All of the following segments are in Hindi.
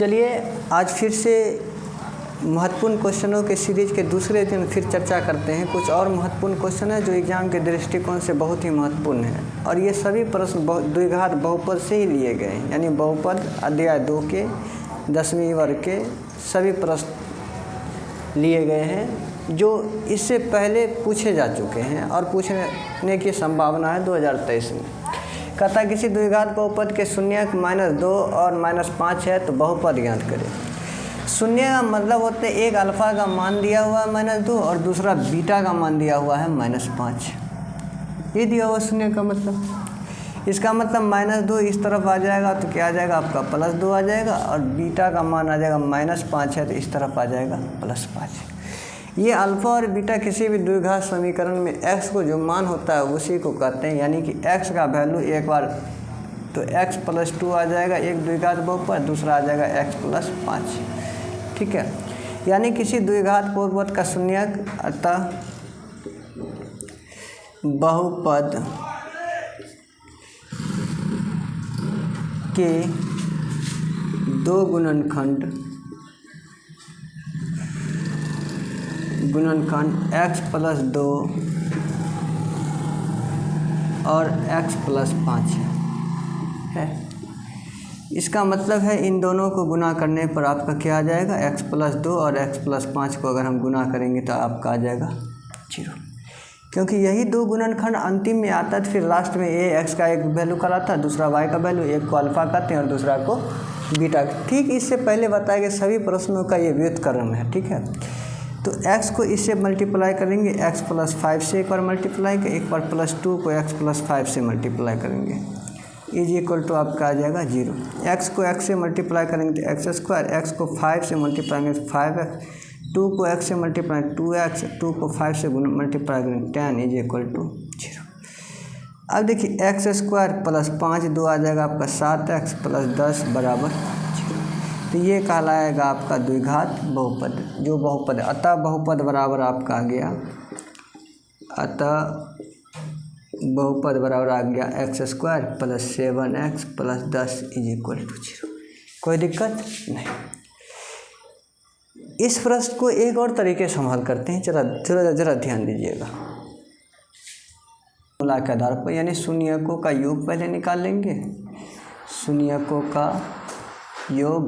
चलिए आज फिर से महत्वपूर्ण क्वेश्चनों के सीरीज के दूसरे दिन फिर चर्चा करते हैं। कुछ और महत्वपूर्ण क्वेश्चन है जो एग्ज़ाम के दृष्टिकोण से बहुत ही महत्वपूर्ण है और ये सभी प्रश्न द्विघात बहुपद से ही लिए गए हैं, यानी बहुपद अध्याय 2 के 10वीं वर्ग के सभी प्रश्न लिए गए हैं जो इससे पहले पूछे जा चुके हैं और पूछने की संभावना है 2023 में। कहता किसी द्विघात बहुपद के शून्यक -2 और -5 है तो बहुपद ज्ञात करें। शून्य का मतलब होता है एक अल्फ़ा का मान दिया हुआ है -2 और दूसरा बीटा का मान दिया हुआ है -5। ये दिया हुआ शून्य का मतलब। इसका मतलब -2 इस तरफ आ जाएगा तो क्या आ जाएगा आपका +2 आ जाएगा और बीटा का मान आ जाएगा -5 है तो इस तरफ आ जाएगा +5। ये अल्फ़ा और बीटा किसी भी द्विघात समीकरण में x को जो मान होता है उसी को कहते हैं, यानी कि x का वैल्यू एक बार तो x + 2 आ जाएगा एक द्विघात बहुपद, दूसरा आ जाएगा x + 5। ठीक है, यानी किसी द्विघात बहुपद का शून्यक अतः बहुपद के दो गुणनखंड x + 2 और x + 5 है। इसका मतलब है इन दोनों को गुना करने पर आपका क्या आ जाएगा x + 2 और x + 5 को अगर हम गुना करेंगे तो आपका आ जाएगा 0, क्योंकि यही दो गुणनखंड अंतिम में आता है। तो फिर लास्ट में ये x का एक वैल्यू कराता है, दूसरा y का वैल्यू, एक को अल्फ़ा कहते हैं और दूसरा को बीटा। ठीक इससे पहले बताए गए सभी प्रश्नों का ये व्युत्क्रम है। ठीक है, तो x को इससे मल्टीप्लाई करेंगे, x + 5 से एक बार मल्टीप्लाई कर, एक बार +2 को x + 5 से मल्टीप्लाई करेंगे = आपका आ जाएगा 0। x को x से मल्टीप्लाई करेंगे तो x², x को 5 से मल्टीप्लाई करेंगे 5x, 2 को x से मल्टीप्लाई 2x, 2 को 5 से मल्टीप्लाई करेंगे 10 = 0। अब देखिए x² + 5 2 आ जाएगा आपका 7x + 10 = 0। तो ये कहलाएगा आपका द्विघात बहुपद, जो बहुपद। अतः बहुपद बराबर आपका आ गया, अतः बहुपद बराबर आ गया x² + 7x + 10 = 0। कोई दिक्कत नहीं। इस प्रश्न को एक और तरीके से हल करते हैं, जरा ध्यान दीजिएगा। फॉर्मूला के आधार पर, यानी शून्यकों का योग पहले निकाल लेंगे। शून्यकों का योग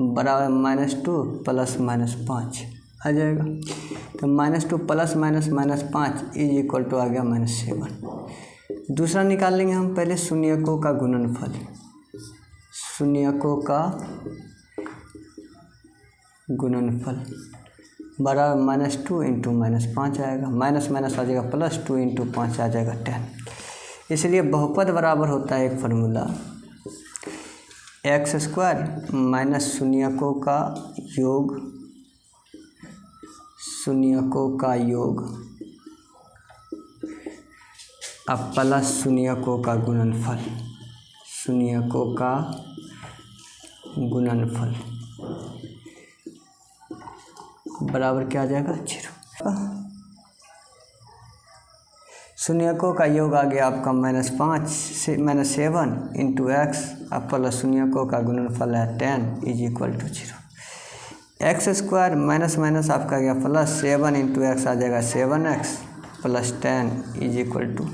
बराबर -2 + -5 आ जाएगा। तो -2 + -5 आ गया -7। दूसरा निकाल लेंगे हम पहले शून्यकों का गुणनफल। शून्यकों का गुणनफल बराबर -2 × -5 आएगा, माइनस आ जाएगा +2 × 5 आ जाएगा 10। इसलिए बहुपद बराबर होता है एक फार्मूला x² - शून्यकों का योग, शून्यकों का योग अब प्लस शून्यकों का गुणनफल, शून्यकों का गुणनफल बराबर क्या आ जाएगा 0। शून्यकों का योग आ गया आपका -5 से -7 × x अब प्लस शून्यकों का गुणनफल है 10 = 0। x² माइनस आपका गया +7 × x आ जाएगा 7x + 10 = 0।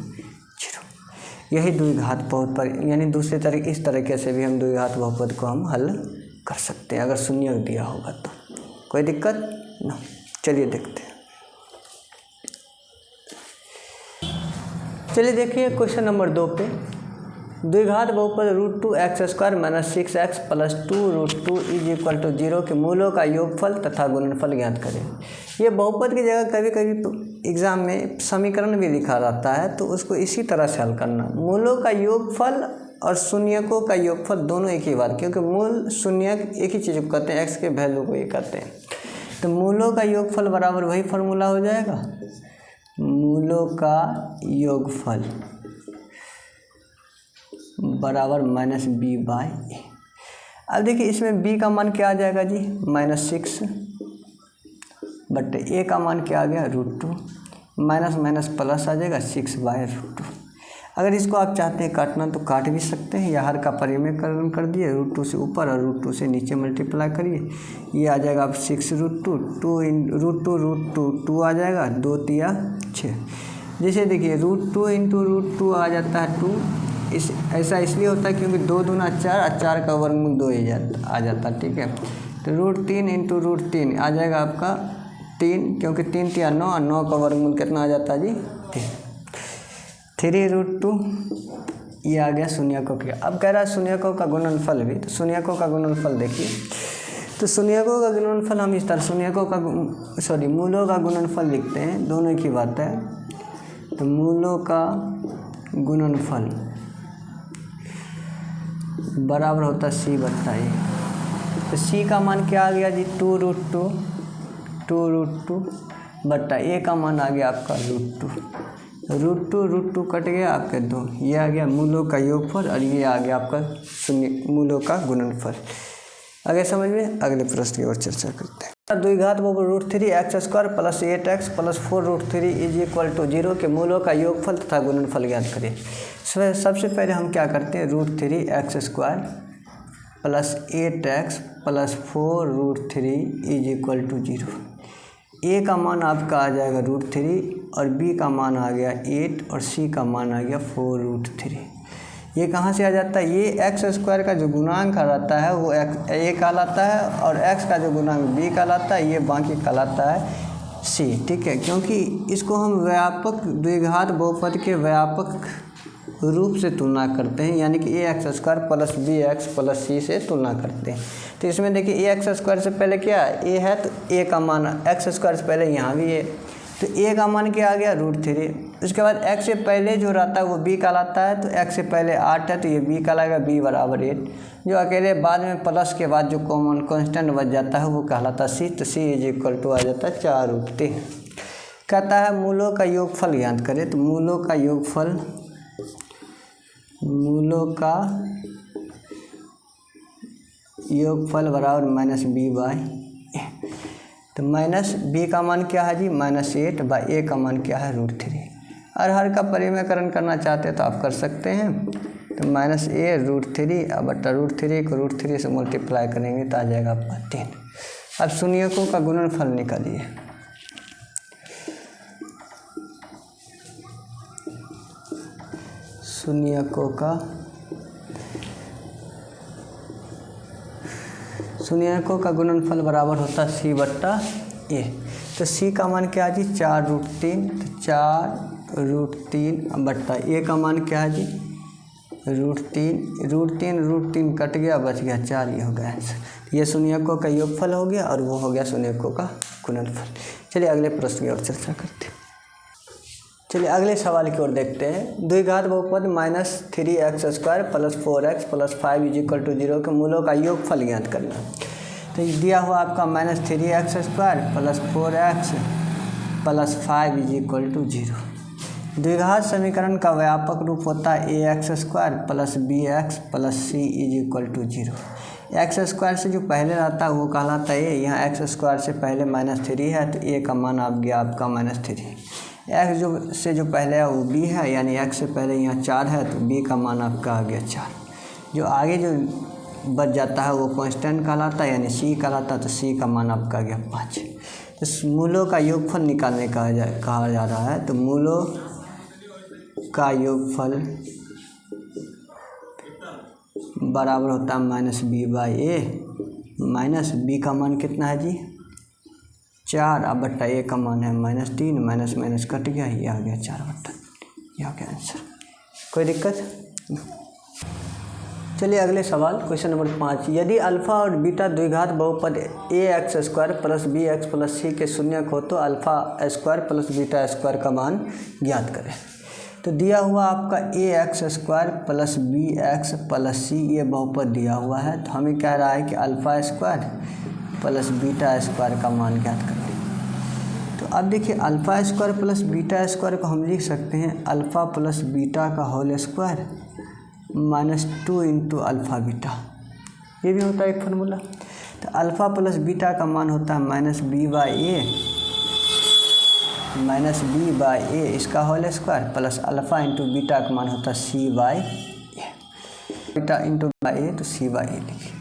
यही द्विघात बहुपद, यानी दूसरे तरीके इस तरीके से भी हम द्विघात बहुपद को हम हल कर सकते हैं अगर शून्य दिया होगा तो। कोई दिक्कत ना। चलिए देखते हैं। चलिए देखिए क्वेश्चन नंबर 2 पे। द्विघात बहुपद √2x² - 6x + 2 √2 = 0 के मूलों का योगफल तथा गुणनफल ज्ञात करें। ये बहुपद की जगह कभी कभी एग्जाम में समीकरण भी लिखा रहता है, तो उसको इसी तरह से हल करना। मूलों का योगफल और शून्यकों का योगफल दोनों एक ही बात, क्योंकि मूल शून्यक एक ही चीज़ को कहते हैं, x के वैल्यू को ये कहते हैं। तो मूलों का योगफल बराबर वही फार्मूला हो जाएगा, मूलों का योगफल बराबर -b/a। अब देखिए इसमें b का मान क्या आ जाएगा जी -6 बट a का मान क्या आ गया √2, माइनस प्लस आ जाएगा 6/√2। अगर इसको आप चाहते हैं काटना तो काट भी सकते हैं, या हर का परिमेयकरण कर दिए, √2 से ऊपर और √2 से नीचे मल्टीप्लाई करिए, ये आ जाएगा आप 6√2, 2 आ जाएगा, 2 तिया 6। जैसे देखिए √2 इंटू √2 आ जाता है 2, ऐसा इसलिए होता है क्योंकि 2 दूना 4 और 4 का वर्गमूल 2 आ जाता है, ठीक है। तो √3 इंटू √3 आ जाएगा आपका 3, क्योंकि 3 तिया 9 और 9 का वर्गमूल कितना आ जाता है जी 3√2, ये आ गया शून्यकों का। अब कह रहा है शून्यकों का गुणनफल भी, तो शून्यकों का गुणनफल देखिए, तो शून्यकों का गुणनफल हम इस तरह मूलों का गुणनफल लिखते हैं, दोनों की बात है। तो मूलों का गुणनफल बराबर होता है C/A। तो C का मान क्या आ गया जी 2√2 बट्टा A का मान आ गया आपका √2 कट गया आपके 2, ये आ गया मूलों का योगफल और ये आ गया आपका मूलों का गुणनफल। आगे समझ में, अगले प्रश्न की ओर चर्चा करते हैं। द्विघात बहुपद √3x² + 8x + 4√3 = 0 के मूलों का योगफल तथा गुणनफल ज्ञात करें। सबसे पहले हम क्या करते हैं, √3x² + 8x + 4√3 = 0। A का मान आपका आ जाएगा √3 और B का मान आ गया 8 और C का मान आ गया 4√3। ये कहाँ से आ जाता है, ये x² का जो गुणांक कहलाता है वो A कहलाता है, और x का जो गुणांक B कहलाता है, ये बाकी कहलाता है C, ठीक है। क्योंकि इसको हम व्यापक द्विघात बहुपद के व्यापक रूप से तुलना करते हैं, यानी कि ax² + bx + c से तुलना करते हैं। तो इसमें देखिए ax² से पहले क्या a है, तो a का मान x² से पहले यहाँ भी है, तो a का मान क्या आ गया √3। उसके बाद x से पहले जो रहता है वो b कहलाता है, तो x से पहले 8 है तो ये b कहलाएगा, b = 8। जो अकेले बाद में प्लस के बाद जो कॉमन कांस्टेंट बच जाता है वो कहलाता है c, तो c = आ जाता है 4√3। कहता है मूलों का योगफल ज्ञात करें, तो मूलों का योगफल बराबर -b/a। तो -b का मान क्या है जी -8/a का मान क्या है √3। और हर का परिमेयकरण करना चाहते हैं तो आप कर सकते हैं। तो -a√3 बट्टा √3 को √3 से मल्टीप्लाई करेंगे तो आ जाएगा आपका 3। अब शून्यकों का गुणनफल निकालिए। शून्यकों का गुणनफल बराबर होता है C/A। तो C का मान क्या है जी 4√3, तो 4√3 बट्टा A का मान क्या है जी √3 कट गया, बच गया 4, ये हो गया आंसर। ये शून्यकों का योगफल हो गया और वो हो गया शून्यकों का गुणनफल। चलिए अगले प्रश्न की ओर चर्चा करते हैं। चलिए अगले सवाल की ओर देखते हैं। द्विघात बहुपद -3x² + 4x + 5 = 0 के मूलों का योगफल ज्ञात करना। तो दिया हुआ आपका -3x² + 4x + 5 = 0। द्विघात समीकरण का व्यापक रूप होता है ax² + bx + c = 0। x² से जो पहले रहता है वो कहलाता है a, यहाँ x² से पहले -3 है तो a का मान आ गया आपका -3। x से जो पहले है वो b है, यानी x से पहले यहाँ 4 है तो b का मान आपका आ गया 4। जो आगे जो बच जाता है वो कांस्टेंट कहलाता है, यानी c कहलाता है, तो c का मान आपका आ गया 5। तो मूलों का योगफल निकालने कहा जा रहा है। तो मूलों का योगफल बराबर होता है -b/a। -b का मान कितना है जी 4, अब बट्टा a का मान है -3, माइनस कट गया, ये आ गया 4/, ये आ गया आंसर। कोई दिक्कत? चलिए अगले सवाल, क्वेश्चन नंबर 5। यदि अल्फ़ा और बीटा द्विघात बहुपद ax² + bx + c के शून्यक हो तो α² + β² का मान ज्ञात करें। तो दिया हुआ आपका ax² + bx + c ये बहुपद दिया हुआ है, तो हमें कह रहा है कि α² + β² का मान ज्ञात करें। तो अब देखिए α² + β² को हम लिख सकते हैं α + बीटा का होल स्क्वायर -2 × अल्फ़ा बीटा, ये भी होता है एक फार्मूला। तो α + बीटा का मान होता है -b/a minus B by A इसका whole square plus alpha into beta का मान होता है C by A, beta into by A तो सी बाई ए लिखिए।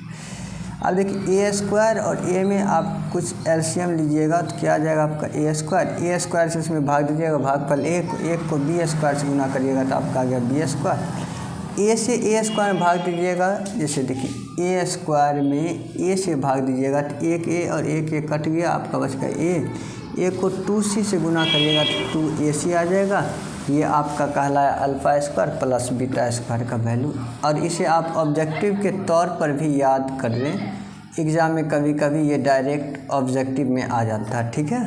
अब देखिए ए स्क्वायर और ए में आप कुछ एलसीएम लीजिएगा तो क्या आ जाएगा आपका ए स्क्वायर से इसमें भाग दीजिएगा, भागफल एक को बी स्क्वायर से गुना करिएगा तो आपका आ गया बी स्क्वायर। ए से ए स्क्वायर में भाग दीजिएगा, जैसे देखिए ए स्क्वायर में ए से भाग दीजिएगा तो एक ए और एक ए कट गया, आपका बच गया ए को 2c से गुना करिएगा तो 2ac आ जाएगा। ये आपका कहलाया alpha square plus beta square का वैल्यू। और इसे आप ऑब्जेक्टिव के तौर पर भी याद कर लें, एग्ज़ाम में कभी कभी ये डायरेक्ट ऑब्जेक्टिव में आ जाता है, ठीक है।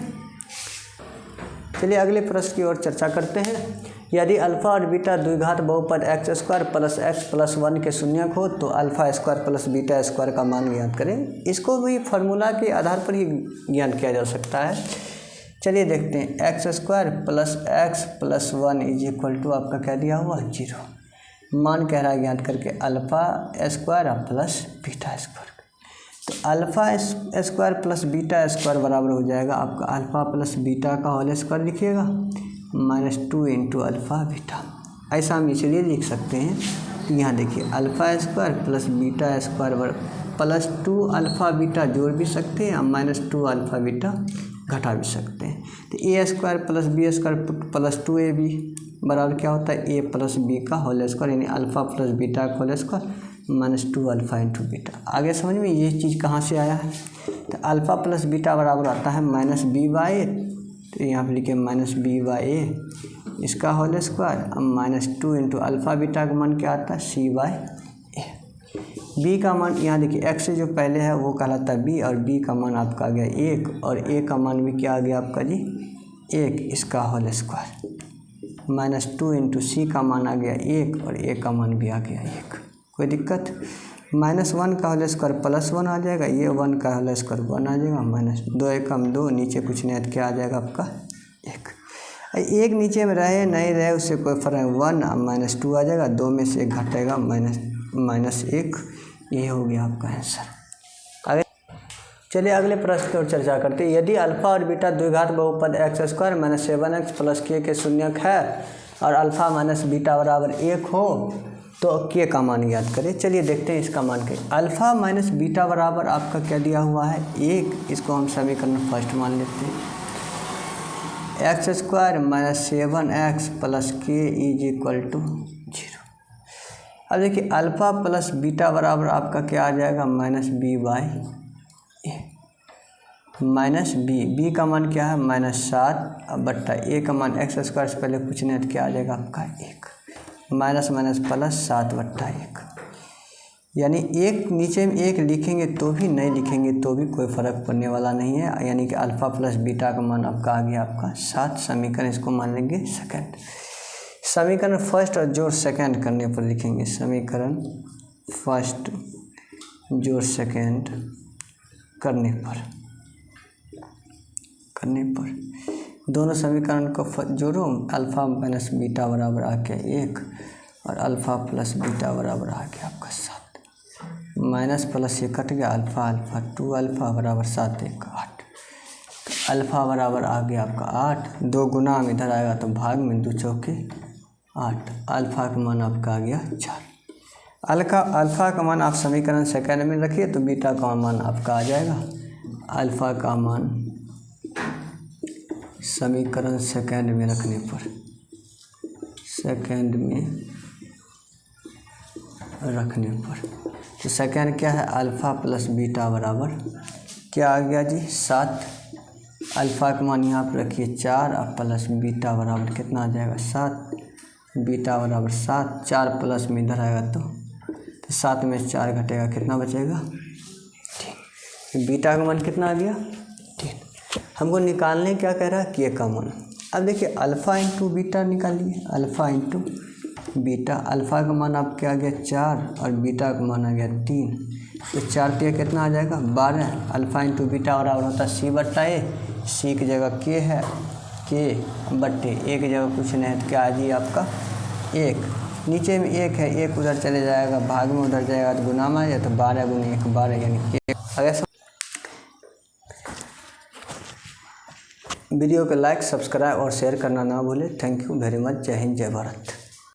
चलिए अगले प्रश्न की ओर चर्चा करते हैं। यदि अल्फ़ा और बीटा द्विघात बहुपद x square plus x plus 1 के शून्यक हो तो alpha square plus beta square का मान ज्ञात करें। इसको भी फार्मूला के आधार पर ही ज्ञात किया जा सकता है। चलिए देखते हैं, x square plus 1 is equal to आपका क्या दिया हुआ 0। मान कह रहा है ज्ञात करके alpha square plus beta square. तो alpha square plus beta square बराबर हो जाएगा आपका अल्फ़ा प्लस बीटा का होल स्क्वायर लिखिएगा -2 इंटू अल्फ़ा बीटा। ऐसा हम इसलिए लिख सकते हैं कि यहाँ देखिए alpha square plus beta square plus 2 alpha beta जोड़ भी सकते हैं और -2 अल्फ़ा बीटा घटा भी सकते हैं। तो A square plus B square plus 2ab बराबर क्या होता है ए प्लस बी का होल स्क्वायर, यानी अल्फ़ा प्लस बीटा का whole square -2 alpha into beta. आगे समझ में ये चीज़ कहाँ से आया है, तो अल्फ़ा प्लस बीटा बराबर आता है -b बाई ए, तो यहाँ पर लिखे -b बाई ए इसका होल स्क्वायर, अब -2 इंटू अल्फ़ा बीटा का मान क्या आता है c बाई ए। बी का मान यहाँ देखिए x से जो पहले है वो कहलाता है b, और b का मान आपका आ गया 1 और a का मान भी क्या आ गया आपका जी 1, इसका होल स्क्वायर -2 इंटू सी का मान आ गया 1 और a का मान भी आ गया 1। कोई दिक्कत, -1 का होल स्क्वायर +1 आ जाएगा, ये 1 का होल स्क्वायर 1 आ जाएगा, -2 एकम 2 नीचे कुछ नहीं है, क्या आ जाएगा आपका 1 नीचे में रहे नहीं रहे उससे कोई फर्क, 1 -2 आ जाएगा, 2 में से 1 घटेगा -1, ये हो गया आपका आंसर। आगे चलिए अगले प्रश्न की ओर चर्चा करते हैं। यदि अल्फ़ा और बीटा द्विघात बहुपद एक्स स्क्वायर -7x प्लस के शून्यक है और अल्फ़ा माइनस बीटा बराबर 1 हो तो के का मान ज्ञात करें। चलिए देखते हैं इसका मान क्या। अल्फ़ा माइनस बीटा बराबर आपका क्या दिया हुआ है 1, इसको हम समीकरण फर्स्ट मान लेते हैं। एक्स स्क्वायर -7x प्लस के इज इक्वल टू 0। अब देखिए अल्फ़ा प्लस बीटा बराबर आपका क्या आ जाएगा -b बाई ए, -b का मान क्या है -7 बट्टा ए का मान एक्स स्क्वायर से पहले कुछ नहीं तो क्या आ जाएगा आपका 1, माइनस प्लस 7 बट्टा 1, यानी 1 नीचे में 1 लिखेंगे तो भी नहीं लिखेंगे तो भी कोई फ़र्क पड़ने वाला नहीं है, यानी कि अल्फ़ा प्लस बीटा का मान आपका आ गया आपका 7। समीकरण इसको मान लेंगे सेकंड, समीकरण फर्स्ट और जोड़ सेकंड करने पर लिखेंगे, समीकरण फर्स्ट जोड़ सेकंड करने पर दोनों समीकरण को जोड़ो, अल्फ़ा माइनस बीटा बराबर आ गया 1 और अल्फ़ा प्लस बीटा बराबर आ गया आपका 7, माइनस प्लस ये कट गया, अल्फ़ा 2 अल्फ़ा बराबर 7 1 8, अल्फ़ा बराबर आ गया आपका 8, 2 गुना में इधर आएगा तो भाग में 2 चौके 8, अल्फ़ा का मान आपका आ गया 4। अल्फ़ा का मान आप समीकरण सेकंड में रखिए तो बीटा का मान आपका आ जाएगा, अल्फ़ा का मान समीकरण सेकंड में रखने पर, तो सेकंड क्या है अल्फ़ा प्लस बीटा बराबर क्या आ गया जी 7, अल्फ़ा का मान यहाँ पर रखिए 4 और प्लस बीटा बराबर कितना आ जाएगा 7, बीटा बराबर 7, 4 प्लस में इधर आएगा तो 7 में 4 घटेगा कितना बचेगा 3, बीटा का मान कितना आ गया 3। हमको निकालने क्या कह रहा है के का मान। अब देखिए अल्फ़ा इंटू बीटा निकालिए, अल्फ़ा इंटू बीटा, अल्फ़ा का मान आप क्या आ गया 4 और बीटा का मान आ गया 3, तो 4 पे कितना आ जाएगा 12, अल्फ़ा इंटू बीटा बराबर होता है सी बट्टा ए, सी की जगह के है के बट्टे ए की जगह कुछ नहीं है तो क्या आ जी आपका 1, नीचे में 1 है, 1 उधर चले जाएगा, भाग में उधर जाएगा तो गुना में आ जाए तो 12 गुना 1 12, यानी के। अगर वीडियो को लाइक, सब्सक्राइब और शेयर करना ना भूलें। Thank you very much. जय हिंद, जय भारत।